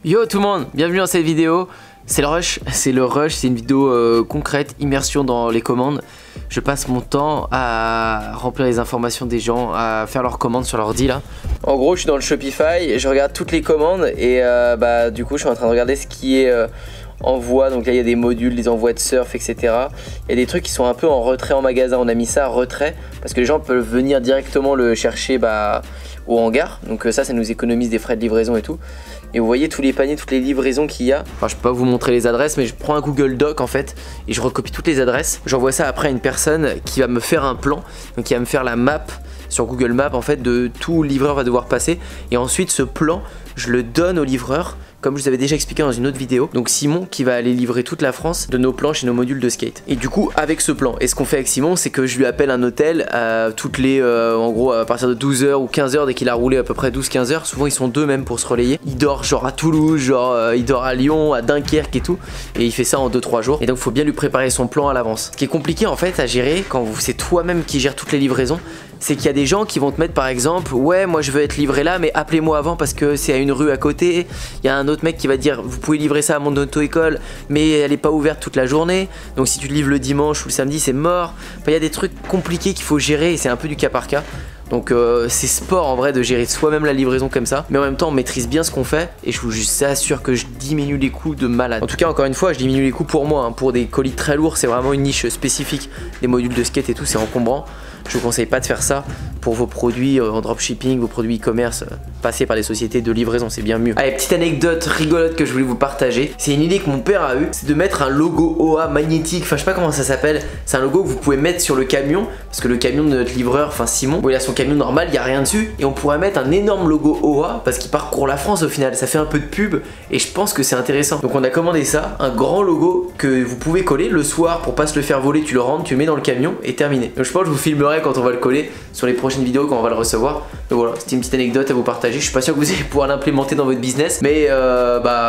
Yo tout le monde, bienvenue dans cette vidéo. C'est le rush, c'est une vidéo concrète, immersion dans les commandes. Je passe mon temps à remplir les informations des gens, à faire leurs commandes sur l'ordi là. En gros je suis dans le Shopify, je regarde toutes les commandes et du coup je suis en train de regarder ce qui est envoi. Donc là il y a des modules, des envois de surf, etc. Il y a des trucs qui sont un peu en retrait en magasin, on a mis ça à retrait parce que les gens peuvent venir directement le chercher au hangar. Donc ça nous économise des frais de livraison et tout. Et vous voyez tous les paniers, toutes les livraisons qu'il y a. Enfin je peux pas vous montrer les adresses, mais je prends un Google Doc en fait et je recopie toutes les adresses. J'envoie ça après à une personne qui va me faire un plan, donc qui va me faire la map sur Google Maps en fait de tout livreur va devoir passer. Et ensuite ce plan je le donne au livreur, comme je vous avais déjà expliqué dans une autre vidéo. Donc Simon qui va aller livrer toute la France de nos planches et nos modules de skate. Et du coup avec ce plan, et ce qu'on fait avec Simon, c'est que je lui appelle un hôtel toutes les en gros à partir de 12h ou 15h, dès qu'il a roulé à peu près 12-15 heures. Souvent ils sont deux même pour se relayer. Il dort genre à Toulouse, genre il dort à Lyon, à Dunkerque et tout. Et il fait ça en 2-3 jours. Et donc il faut bien lui préparer son plan à l'avance. Ce qui est compliqué en fait à gérer quand c'est toi-même qui gères toutes les livraisons, c'est qu'il y a des gens qui vont te mettre par exemple, ouais moi je veux être livré là mais appelez-moi avant parce que c'est à une rue à côté. Il y a un autre mec qui va dire vous pouvez livrer ça à mon auto-école mais elle est pas ouverte toute la journée, donc si tu livres le dimanche ou le samedi c'est mort. Enfin, il y a des trucs compliqués qu'il faut gérer et c'est un peu du cas par cas. Donc c'est sport en vrai de gérer soi-même la livraison comme ça, mais en même temps on maîtrise bien ce qu'on fait et je vous assure que je diminue les coûts de malade. En tout cas encore une fois je diminue les coûts pour moi, hein. Pour des colis très lourds c'est vraiment une niche spécifique, des modules de skate et tout c'est encombrant. Je vous conseille pas de faire ça pour vos produits en dropshipping, vos produits e-commerce, passez par des sociétés de livraison, c'est bien mieux. Allez, petite anecdote rigolote que je voulais vous partager. C'est une idée que mon père a eue, c'est de mettre un logo OA magnétique, enfin je sais pas comment ça s'appelle. C'est un logo que vous pouvez mettre sur le camion, parce que le camion de notre livreur, enfin Simon, bon, il a son camion normal, il n'y a rien dessus. Et on pourrait mettre un énorme logo OA, parce qu'il parcourt la France au final, ça fait un peu de pub, et je pense que c'est intéressant. Donc on a commandé ça, un grand logo que vous pouvez coller le soir pour pas se le faire voler, tu le rentres, tu le mets dans le camion et terminé. Donc je pense que je vous filmerai quand on va le coller sur les prochaines vidéos quand on va le recevoir. Donc voilà, c'était une petite anecdote à vous partager. Je suis pas sûr que vous allez pouvoir l'implémenter dans votre business, mais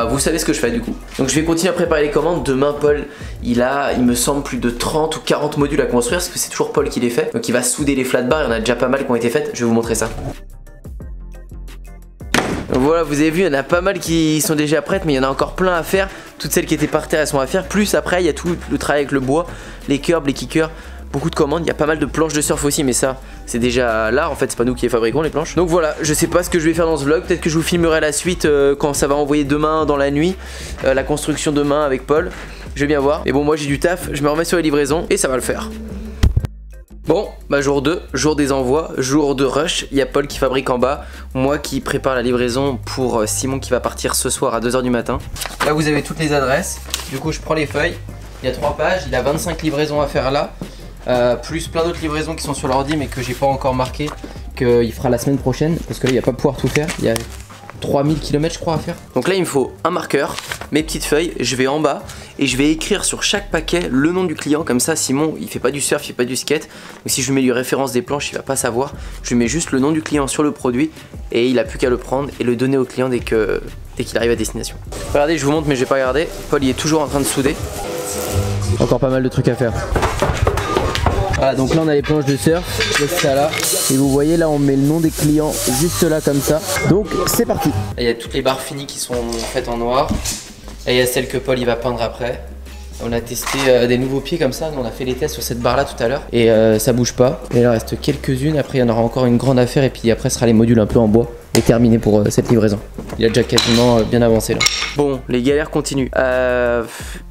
vous savez ce que je fais du coup. Donc je vais continuer à préparer les commandes. Demain Paul, il me semble plus de 30 ou 40 modules à construire parce que c'est toujours Paul qui les fait. Donc il va souder les flat bars, il y en a déjà pas mal qui ont été faites. Je vais vous montrer ça. Donc voilà, vous avez vu, il y en a pas mal qui sont déjà prêtes, mais il y en a encore plein à faire. Toutes celles qui étaient par terre, elles sont à faire. Plus après, il y a tout le travail avec le bois, les curbs, les kickers. Beaucoup de commandes, il y a pas mal de planches de surf aussi, mais ça c'est déjà là en fait, c'est pas nous qui les fabriquons les planches. Donc voilà, je sais pas ce que je vais faire dans ce vlog, peut-être que je vous filmerai la suite quand ça va envoyer demain dans la nuit, la construction demain avec Paul, je vais bien voir. Et bon moi j'ai du taf, je me remets sur les livraisons et ça va le faire. Bon, jour 2, jour des envois, jour de rush, il y a Paul qui fabrique en bas, moi qui prépare la livraison pour Simon qui va partir ce soir à 2 h du matin. Là vous avez toutes les adresses, du coup je prends les feuilles, il y a 3 pages, il a 25 livraisons à faire là. Plus plein d'autres livraisons qui sont sur l'ordi mais que j'ai pas encore marqué, qu'il fera la semaine prochaine parce que là il va pas pouvoir tout faire, il y a 3000 km je crois à faire. Donc là il me faut un marqueur, mes petites feuilles, je vais en bas et je vais écrire sur chaque paquet le nom du client, comme ça Simon il fait pas du surf, il fait pas du skate, donc si je lui mets lui référence des planches il va pas savoir, je lui mets juste le nom du client sur le produit et il a plus qu'à le prendre et le donner au client dès qu'il arrive à destination. Regardez, je vous montre mais je vais pas regarder, Paul il est toujours en train de souder. Encore pas mal de trucs à faire. Voilà, donc là on a les planches de surf, c'est ça là, et vous voyez là on met le nom des clients juste là comme ça, donc c'est parti. Il y a toutes les barres finies qui sont faites en noir, et il y a celles que Paul il va peindre après. On a testé des nouveaux pieds comme ça, on a fait les tests sur cette barre là tout à l'heure, et ça bouge pas, et là il reste quelques-unes, après il y en aura encore une grande affaire, et puis après ce sera les modules un peu en bois, et terminé pour cette livraison. Il a déjà quasiment bien avancé là. Bon, les galères continuent.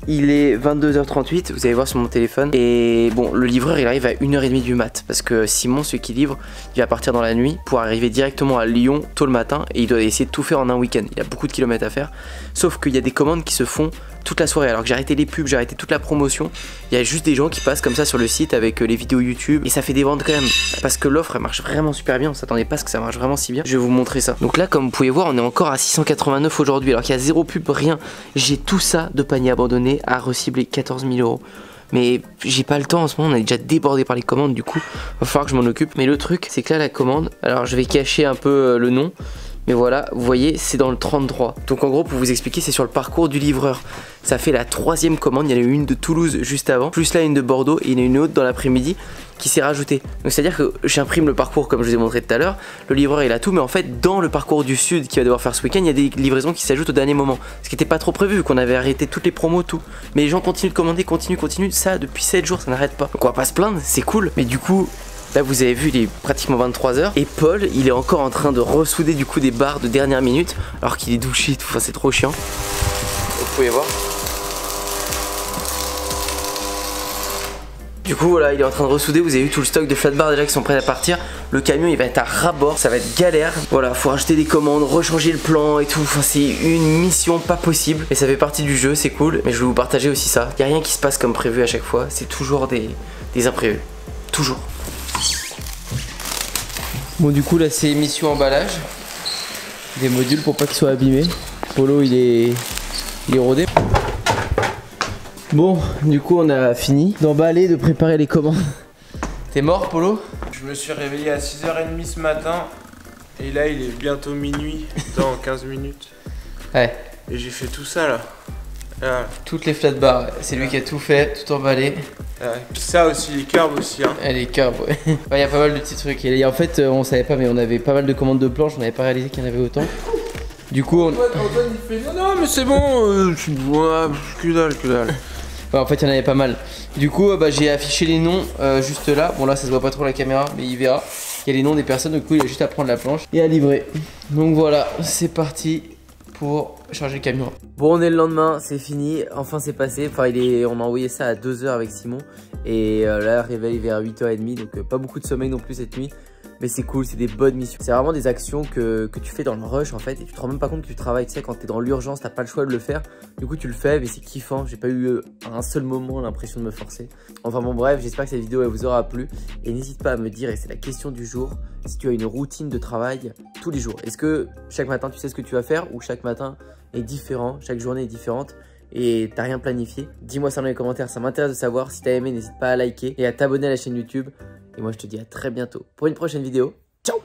Il est 22 h 38, vous allez voir sur mon téléphone. Et bon, le livreur il arrive à 1 h 30 du mat. Parce que Simon, celui qui livre, il va partir dans la nuit pour arriver directement à Lyon tôt le matin. Et il doit essayer de tout faire en un week-end. Il a beaucoup de kilomètres à faire. Sauf qu'il y a des commandes qui se font toute la soirée. Alors que j'ai arrêté les pubs, j'ai arrêté toute la promotion. Il y a juste des gens qui passent comme ça sur le site avec les vidéos YouTube. Et ça fait des ventes quand même. Parce que l'offre elle marche vraiment super bien. On s'attendait pas à ce que ça marche vraiment si bien. Je vais vous montrer ça. Donc là, comme vous pouvez voir, on est encore à 689 aujourd'hui. Alors qu'il y a zéro pub, rien. J'ai tout ça de panier abandonné à recibler 14 000 €. Mais j'ai pas le temps en ce moment, on est déjà débordé par les commandes, du coup va falloir que je m'en occupe. Mais le truc c'est que là la commande, alors je vais cacher un peu le nom, Mais voilà, vous voyez, c'est dans le 33. Donc en gros, pour vous expliquer, c'est sur le parcours du livreur. Ça fait la 3e commande. Il y en a eu une de Toulouse juste avant, plus là une de Bordeaux, et il y en a une autre dans l'après-midi qui s'est rajoutée. Donc c'est à dire que j'imprime le parcours comme je vous ai montré tout à l'heure. Le livreur il a tout, mais en fait dans le parcours du sud qu'il va devoir faire ce week-end, il y a des livraisons qui s'ajoutent au dernier moment. Ce qui n'était pas trop prévu, vu qu'on avait arrêté toutes les promos, tout. Mais les gens continuent de commander, continuent. Ça depuis 7 jours, ça n'arrête pas. Donc on va pas se plaindre, c'est cool. Mais du coup, là vous avez vu, il est pratiquement 23 h et Paul il est encore en train de ressouder du coup des barres de dernière minute alors qu'il est douché, tout. Enfin c'est trop chiant. Vous pouvez voir. Du coup voilà, il est en train de ressouder, vous avez vu tout le stock de flat bar déjà qui sont prêts à partir. Le camion il va être à ras-bord, ça va être galère. Voilà, faut racheter des commandes, rechanger le plan et tout. Enfin c'est une mission pas possible. Mais ça fait partie du jeu, c'est cool. Mais je vais vous partager aussi ça. Il n'y a rien qui se passe comme prévu à chaque fois, c'est toujours des imprévus. Toujours. Bon du coup là c'est mission emballage. Des modules pour pas qu'ils soient abîmés. Polo il est rodé. Bon, du coup on a fini d'emballer, de préparer les commandes. T'es mort Polo? Je me suis réveillé à 6h30 ce matin et là il est bientôt minuit, dans 15 minutes. Ouais. Et j'ai fait tout ça là. Voilà. Toutes les flat bars, c'est lui qui a tout fait, tout emballé. Ça aussi, les curbs aussi hein. Les curbs, ouais. Il y a pas mal de petits trucs. Et en fait on savait pas, mais on avait pas mal de commandes de planches, on n'avait pas réalisé qu'il y en avait autant. Du coup Antoine il fait non mais c'est bon, que dalle. Ouais, en fait il y en avait pas mal. Du coup j'ai affiché les noms juste là. Bon là ça se voit pas trop la caméra, mais il verra. Il y a les noms des personnes, du coup il a juste à prendre la planche et à livrer. Donc voilà, c'est parti pour charger le camion. Bon on est le lendemain, c'est fini, enfin c'est passé. Enfin on a envoyé ça à 2 h avec Simon. Et là réveil vers 8 h 30, donc pas beaucoup de sommeil non plus cette nuit. Mais c'est cool, c'est des bonnes missions. C'est vraiment des actions que tu fais dans le rush en fait. Et tu te rends même pas compte que tu travailles. Tu sais, quand t'es dans l'urgence, t'as pas le choix de le faire. Du coup, tu le fais, mais c'est kiffant. J'ai pas eu un seul moment l'impression de me forcer. Enfin bon, bref, j'espère que cette vidéo elle vous aura plu. Et n'hésite pas à me dire, et c'est la question du jour, si tu as une routine de travail tous les jours. Est-ce que chaque matin tu sais ce que tu vas faire, ou chaque matin est différent, chaque journée est différente et t'as rien planifié? Dis-moi ça dans les commentaires, ça m'intéresse de savoir. Si t'as aimé, n'hésite pas à liker et à t'abonner à la chaîne YouTube. Et moi je te dis à très bientôt pour une prochaine vidéo. Ciao!